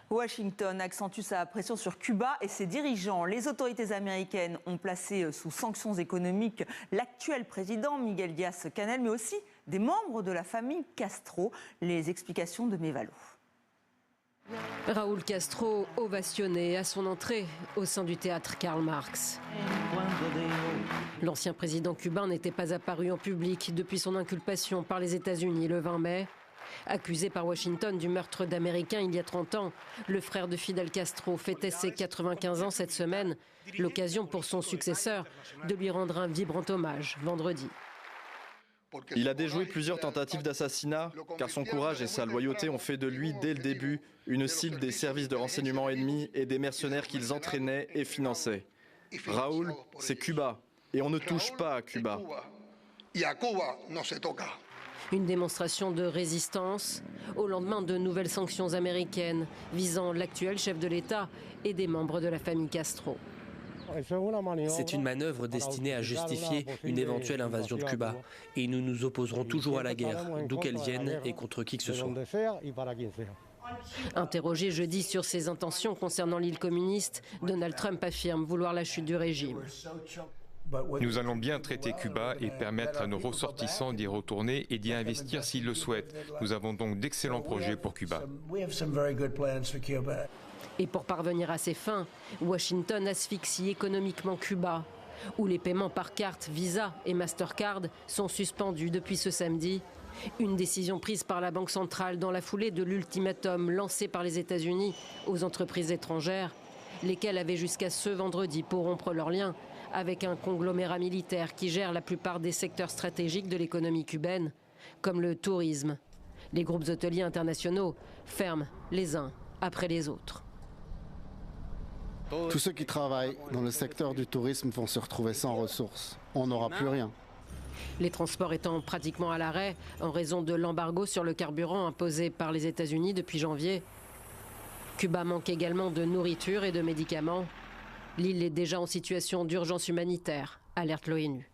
Washington accentue sa pression sur Cuba et ses dirigeants. Les autorités américaines ont placé sous sanctions économiques l'actuel président Miguel Díaz-Canel, mais aussi des membres de la famille Castro. Les explications de Mévalo. Raúl Castro ovationné à son entrée au sein du théâtre Karl Marx. L'ancien président cubain n'était pas apparu en public depuis son inculpation par les États-Unis le 20 mai. Accusé par Washington du meurtre d'Américains il y a 30 ans, le frère de Fidel Castro fêtait ses 95 ans cette semaine, l'occasion pour son successeur de lui rendre un vibrant hommage vendredi. Il a déjoué plusieurs tentatives d'assassinat, car son courage et sa loyauté ont fait de lui, dès le début, une cible des services de renseignement ennemis et des mercenaires qu'ils entraînaient et finançaient. Raúl, c'est Cuba, et on ne touche pas à Cuba. Une démonstration de résistance au lendemain de nouvelles sanctions américaines visant l'actuel chef de l'État et des membres de la famille Castro. C'est une manœuvre destinée à justifier une éventuelle invasion de Cuba. Et nous nous opposerons toujours à la guerre, d'où qu'elle vienne et contre qui que ce soit. Interrogé jeudi sur ses intentions concernant l'île communiste, Donald Trump affirme vouloir la chute du régime. Nous allons bien traiter Cuba et permettre à nos ressortissants d'y retourner et d'y investir s'ils le souhaitent. Nous avons donc d'excellents projets pour Cuba. Et pour parvenir à ses fins, Washington asphyxie économiquement Cuba, où les paiements par carte Visa et Mastercard sont suspendus depuis ce samedi. Une décision prise par la Banque centrale dans la foulée de l'ultimatum lancé par les États-Unis aux entreprises étrangères, lesquelles avaient jusqu'à ce vendredi pour rompre leurs liens avec un conglomérat militaire qui gère la plupart des secteurs stratégiques de l'économie cubaine, comme le tourisme. Les groupes hôteliers internationaux ferment les uns après les autres. Tous ceux qui travaillent dans le secteur du tourisme vont se retrouver sans ressources. On n'aura plus rien. Les transports étant pratiquement à l'arrêt en raison de l'embargo sur le carburant imposé par les États-Unis depuis janvier. Cuba manque également de nourriture et de médicaments. L'île est déjà en situation d'urgence humanitaire, alerte l'ONU.